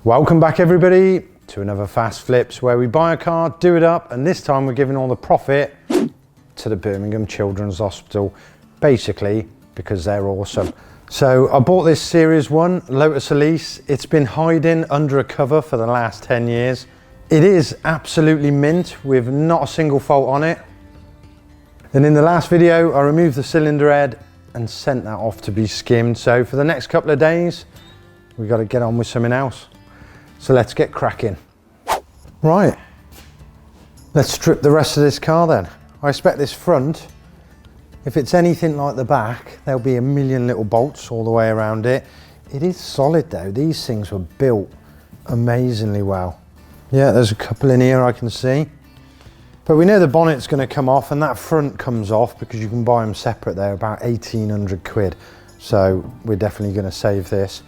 Welcome back everybody to another Fast Flips where we buy a car, do it up, and this time we're giving all the profit to the Birmingham Children's Hospital, basically because they're awesome. So I bought this Series 1 Lotus Elise. It's been hiding under a cover for the last 10 years. It is absolutely mint with not a single fault on it. And in the last video I removed the cylinder head and sent that off to be skimmed. So for the next couple of days we got to get on with something else. So let's get cracking. Right, let's strip the rest of this car then. I expect this front, if it's anything like the back, there'll be a million little bolts all the way around it. It is solid though. These things were built amazingly well. Yeah, there's a couple in here I can see. But we know the bonnet's going to come off, and that front comes off because you can buy them separate. They're about 1,800 quid. So we're definitely going to save this.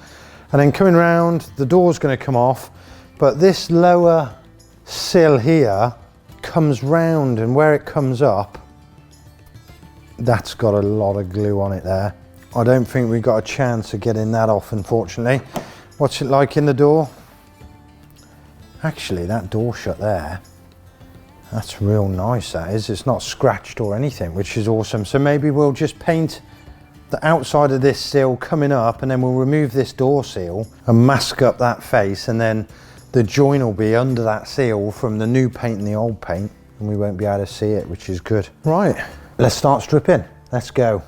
And then coming round, the door's going to come off, but this lower sill here comes round, and where it comes up, that's got a lot of glue on it there. I don't think we've got a chance of getting that off, unfortunately. What's it like in the door? Actually, that door shut there, that's real nice, that is. It's not scratched or anything, which is awesome. So maybe we'll just paint the outside of this seal coming up, and then we'll remove this door seal and mask up that face, and then the join will be under that seal from the new paint and the old paint, and we won't be able to see it, which is good. Right, let's start stripping. Let's go.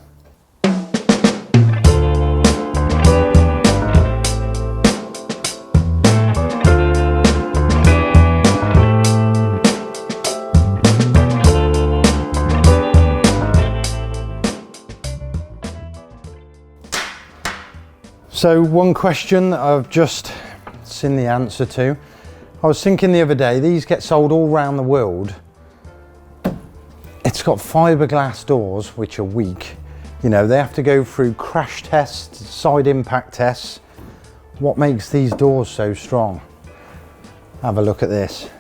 So one question that I've just seen the answer to. I was thinking the other day, these get sold all around the world. It's got fiberglass doors, which are weak. You know, they have to go through crash tests, side impact tests. What makes these doors so strong? Have a look at this.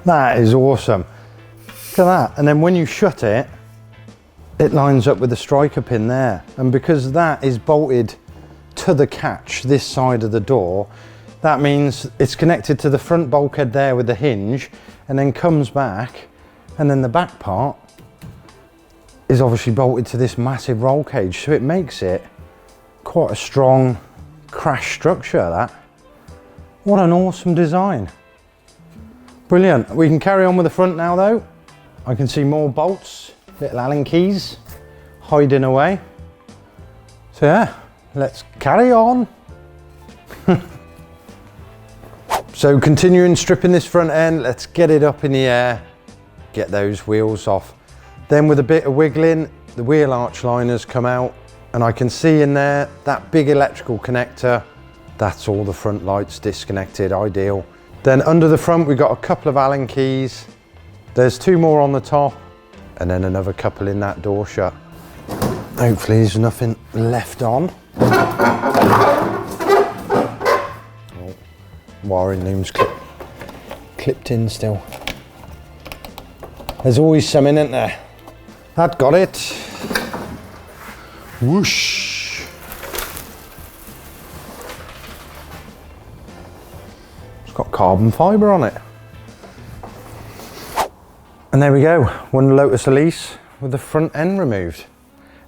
That is awesome. Look at that. And then when you shut it, it lines up with the striker pin there. And because that is bolted to the catch this side of the door, that means it's connected to the front bulkhead there with the hinge, and then comes back, and then the back part is obviously bolted to this massive roll cage. So it makes it quite a strong crash structure, that. What an awesome design. Brilliant. We can carry on with the front now though. I can see more bolts. Little Allen keys hiding away. So yeah, let's carry on. So continuing stripping this front end, let's get it up in the air, get those wheels off. Then with a bit of wiggling, the wheel arch liners come out, and I can see in there that big electrical connector. That's all the front lights disconnected, ideal. Then under the front we've got a couple of Allen keys. There's two more on the top, and then another couple in that door shut. Hopefully there's nothing left on. Oh, wiring loom's clipped in still. There's always something, isn't there? That got it. Whoosh. It's got carbon fibre on it. And there we go, one Lotus Elise with the front end removed.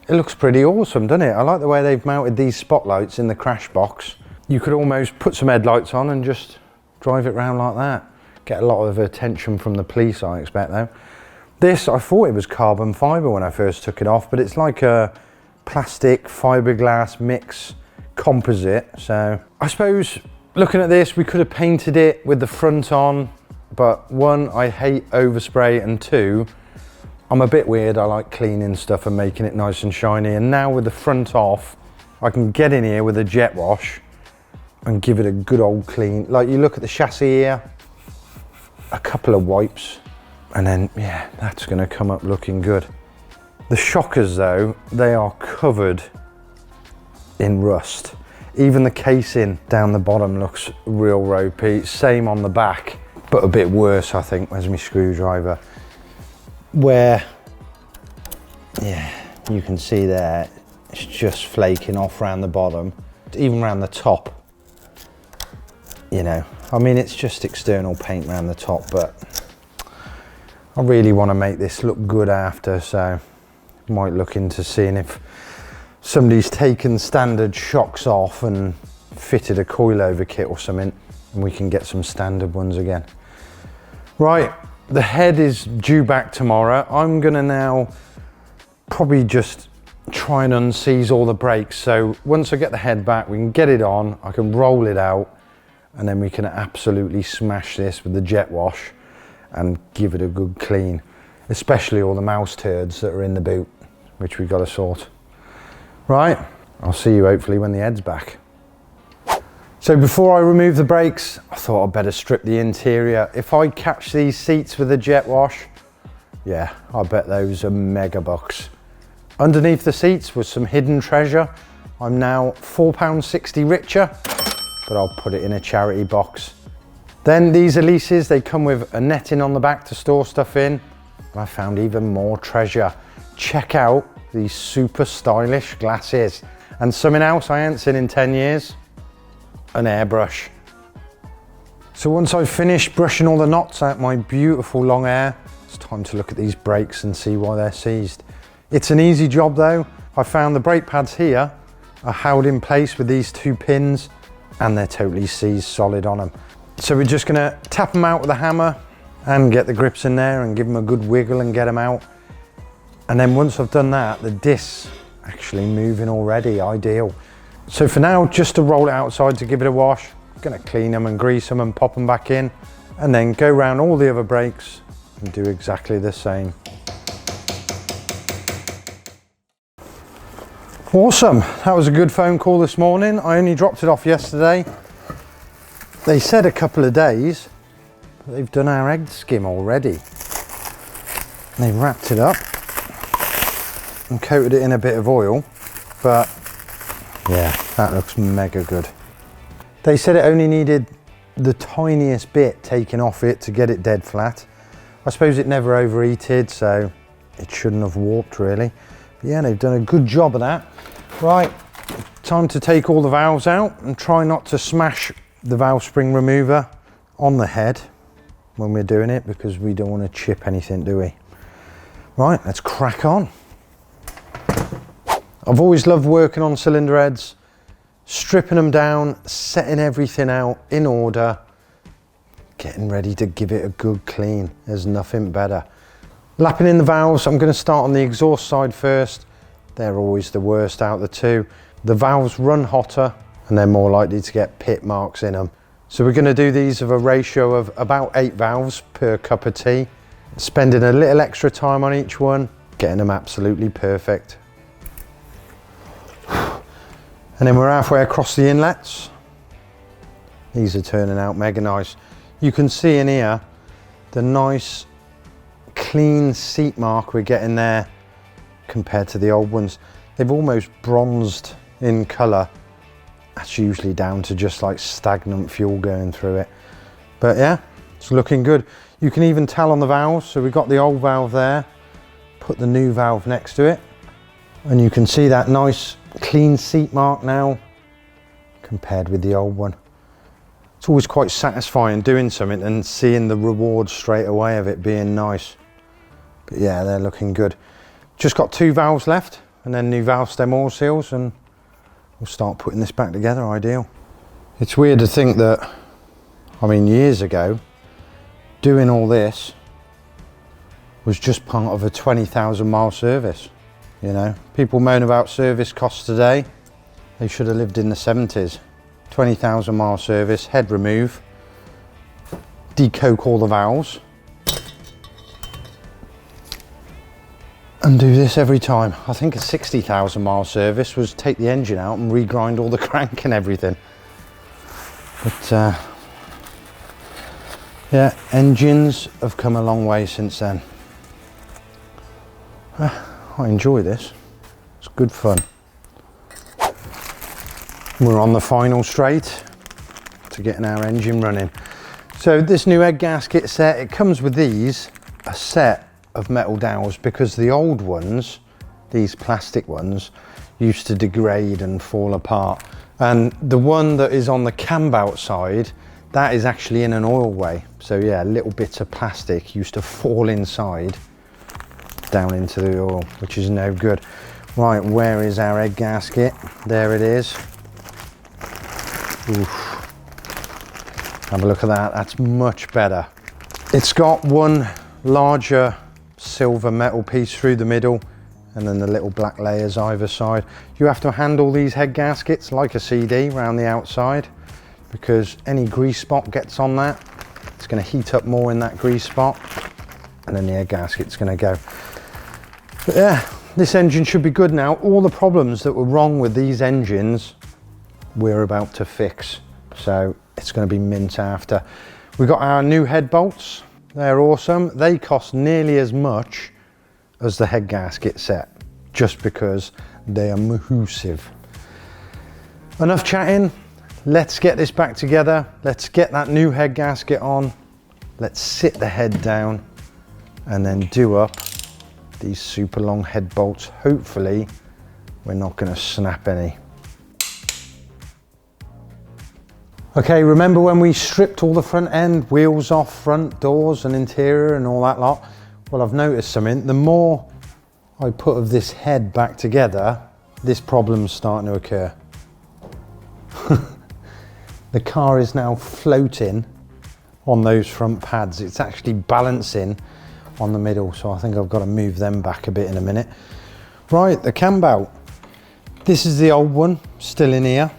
It looks pretty awesome, doesn't it? I like the way they've mounted these spotlights in the crash box. You could almost put some headlights on and just drive it around like that. Get a lot of attention from the police, I expect though. This, I thought it was carbon fibre when I first took it off, but it's like a plastic fiberglass mix composite. So I suppose looking at this, we could have painted it with the front on. But one, I hate overspray, and two, I'm a bit weird. I like cleaning stuff and making it nice and shiny. And now with the front off, I can get in here with a jet wash and give it a good old clean. Like you look at the chassis here, a couple of wipes, and then yeah, that's gonna come up looking good. The shockers though, they are covered in rust. Even the casing down the bottom looks real ropey. Same on the back. But a bit worse, I think. Where's my screwdriver? Where, yeah, you can see there, it's just flaking off around the bottom, even around the top. You know, I mean, it's just external paint around the top, but I really want to make this look good after, so might look into seeing if somebody's taken standard shocks off and fitted a coilover kit or something, and we can get some standard ones again. Right, the head is due back tomorrow. I'm gonna now probably just try and unseize all the brakes. So once I get the head back, we can get it on, I can roll it out, and then we can absolutely smash this with the jet wash and give it a good clean, especially all the mouse turds that are in the boot, which we've got to sort. Right, I'll see you hopefully when the head's back. So before I remove the brakes, I thought I'd better strip the interior. If I catch these seats with a jet wash, yeah, I bet those are mega bucks. Underneath the seats was some hidden treasure. I'm now £4.60 richer, but I'll put it in a charity box. Then these Elises, they come with a netting on the back to store stuff in. I found even more treasure. Check out these super stylish glasses. And something else I ain't seen in 10 years, an airbrush. So once I've finished brushing all the knots out my beautiful long hair, it's time to look at these brakes and see why they're seized. It's an easy job though. I found the brake pads here are held in place with these 2 pins, and they're totally seized solid on them. So we're just gonna tap them out with a hammer and get the grips in there and give them a good wiggle and get them out. And then once I've done that, the discs actually moving already, ideal. So for now, just to roll it outside to give it a wash, I'm gonna clean them and grease them and pop them back in, and then go around all the other brakes and do exactly the same. Awesome, that was a good phone call this morning. I only dropped it off yesterday. They said a couple of days, but they've done our egg skim already. They've wrapped it up and coated it in a bit of oil, but yeah, that looks mega good. They said it only needed the tiniest bit taken off it to get it dead flat. I suppose it never overheated, so it shouldn't have warped really. But yeah, they've done a good job of that. Right, time to take all the valves out and try not to smash the valve spring remover on the head when we're doing it, because we don't want to chip anything, do we? Right, let's crack on. I've always loved working on cylinder heads, stripping them down, setting everything out in order, getting ready to give it a good clean. There's nothing better. Lapping in the valves, I'm going to start on the exhaust side first. They're always the worst out of the two. The valves run hotter and they're more likely to get pit marks in them. So we're going to do these of a ratio of about 8 valves per cup of tea, spending a little extra time on each one, getting them absolutely perfect. And then we're halfway across the inlets. These are turning out mega nice. You can see in here the nice clean seat mark we're getting there compared to the old ones. They've almost bronzed in colour. That's usually down to just like stagnant fuel going through it. But yeah, it's looking good. You can even tell on the valves. So we've got the old valve there, put the new valve next to it, and you can see that nice clean seat mark now compared with the old one. It's always quite satisfying doing something and seeing the reward straight away of it being nice. But yeah, they're looking good. Just got 2 valves left and then new valve stem oil seals, and we'll start putting this back together, ideal. It's weird to think that, I mean, years ago, doing all this was just part of a 20,000 mile service. You know, people moan about service costs today. They should have lived in the 70s. 20,000 mile service, head remove, decoke all the valves, and do this every time. I think a 60,000 mile service was take the engine out and regrind all the crank and everything. But yeah, engines have come a long way since then. I enjoy this, it's good fun. We're on the final straight to getting our engine running. So this new egg gasket set, it comes with these, a set of metal dowels, because the old ones these plastic ones used to degrade and fall apart. And the one that is on the cam belt side, that is actually in an oil way. So yeah, little bits of plastic used to fall inside down into the oil, which is no good. Right, where is our head gasket? There it is. Oof. Have a look at that, that's much better. It's got one larger silver metal piece through the middle and then the little black layers either side. You have to handle these head gaskets like a CD around the outside, because any grease spot gets on that, it's going to heat up more in that grease spot and then the head gasket's going to go. But yeah, this engine should be good now. All the problems that were wrong with these engines we're about to fix, so it's going to be mint after. We got our new head bolts. They're awesome. They cost nearly as much as the head gasket set, just because they are massive. Enough chatting, let's get this back together. Let's get that new head gasket on. Let's sit the head down and then do up these super long head bolts. Hopefully we're not going to snap any. Okay, remember when we stripped all the front end, wheels off, front doors and interior and all that lot? Well, I've noticed something. The more I put of this head back together, this problem's starting to occur. The car is now floating on those front pads. It's actually balancing on the middle, so I think I've got to move them back a bit in a minute. Right, the cam belt. This is the old one, still in here.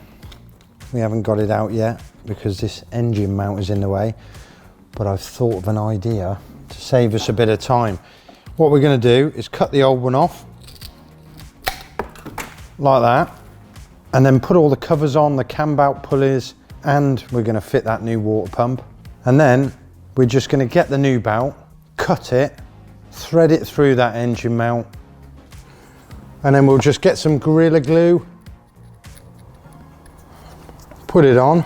We haven't got it out yet because this engine mount is in the way, but I've thought of an idea to save us a bit of time. What we're going to do is cut the old one off like that, and then put all the covers on, the cam belt pulleys, and we're going to fit that new water pump. And then we're just going to get the new belt, cut it, thread it through that engine mount, and then we'll just get some Gorilla Glue, put it on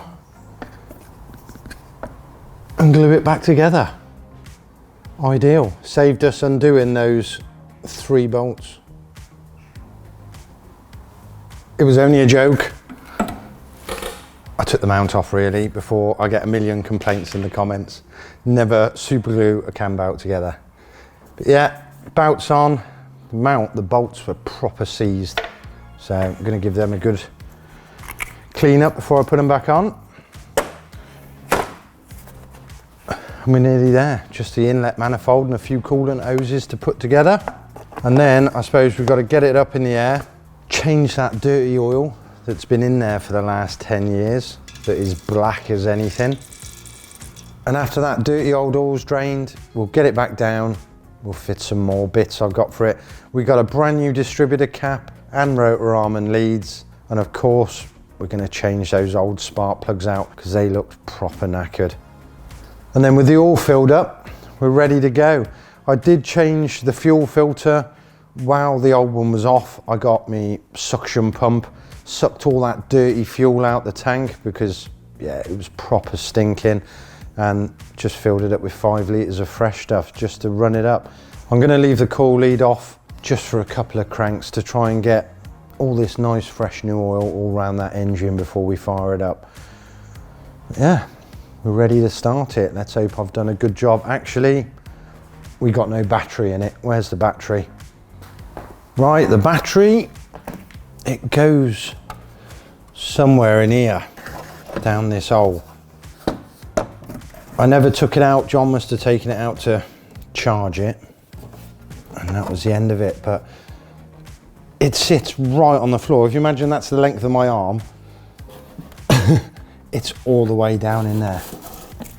and glue it back together. Ideal. Saved us undoing those 3 bolts. It was only a joke. I took the mount off really before I get a million complaints in the comments. Never super glue a cam belt together. But yeah, belts on, the mount, the bolts were proper seized. So I'm going to give them a good clean up before I put them back on. And we're nearly there, just the inlet manifold and a few coolant hoses to put together. And then I suppose we've got to get it up in the air, change that dirty oil that's been in there for the last 10 years, that is black as anything. And after that dirty old oil's drained, we'll get it back down, we'll fit some more bits I've got for it. We got a brand new distributor cap and rotor arm and leads, and of course we're going to change those old spark plugs out because they looked proper knackered. And then with the oil filled up, we're ready to go. I did change the fuel filter while the old one was off. I got me suction pump, sucked all that dirty fuel out the tank because yeah, it was proper stinking, and just filled it up with 5 litres of fresh stuff just to run it up. I'm going to leave the coil lead off just for a couple of cranks to try and get all this nice fresh new oil all around that engine before we fire it up. Yeah, we're ready to start it. Let's hope I've done a good job. Actually, we got no battery in it. Where's the battery? Right, the battery, it goes somewhere in here, down this hole. I never took it out. John must have taken it out to charge it, and that was the end of it. But it sits right on the floor. If you imagine that's the length of my arm, it's all the way down in there.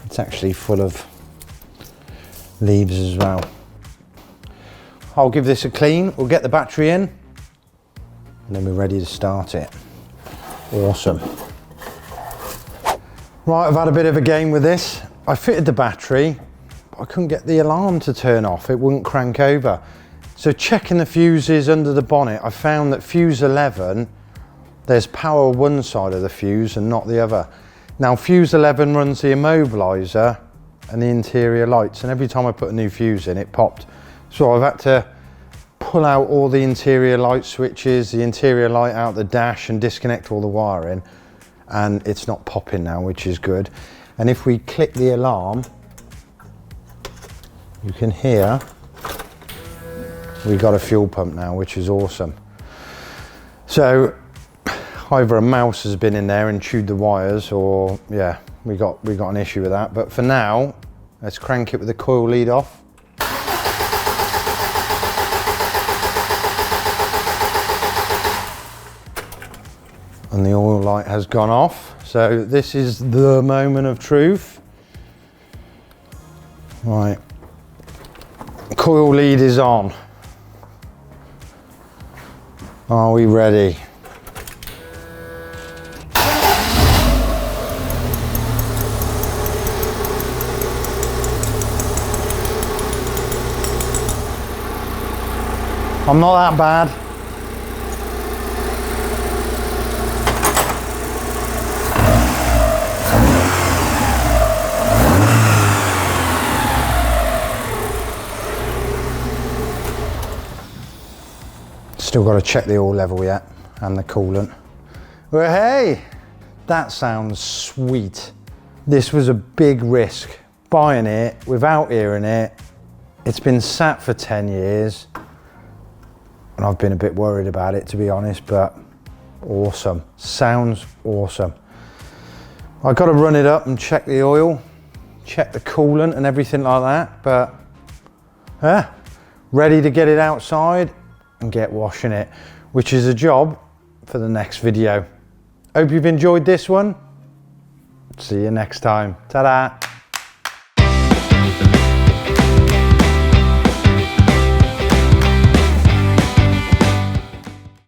It's actually full of leaves as well. I'll give this a clean, we'll get the battery in, and then we're ready to start it. Awesome. Right, I've had a bit of a game with this. I fitted the battery, but I couldn't get the alarm to turn off. It wouldn't crank over. So checking the fuses under the bonnet, I found that fuse 11, there's power one side of the fuse and not the other. Now fuse 11 runs the immobiliser and the interior lights, and every time I put a new fuse in, it popped. So I've had to pull out all the interior light switches, the interior light out the dash, and disconnect all the wiring, and it's not popping now, which is good. And if we click the alarm, you can hear we got a fuel pump now, which is awesome. So either a mouse has been in there and chewed the wires, or yeah, we got an issue with that. But for now, let's crank it with the coil lead off. And the oil light has gone off. So this is the moment of truth. Right, coil lead is on. Are we ready? I'm not that bad. Still got to check the oil level yet, and the coolant. Well, hey, that sounds sweet. This was a big risk, buying it without hearing it. It's been sat for 10 years, and I've been a bit worried about it, to be honest, but awesome. Sounds awesome. I've got to run it up and check the oil, check the coolant and everything like that, but yeah, ready to get it outside and get washing it, which is a job for the next video. Hope you've enjoyed this one. See you next time. Ta-da.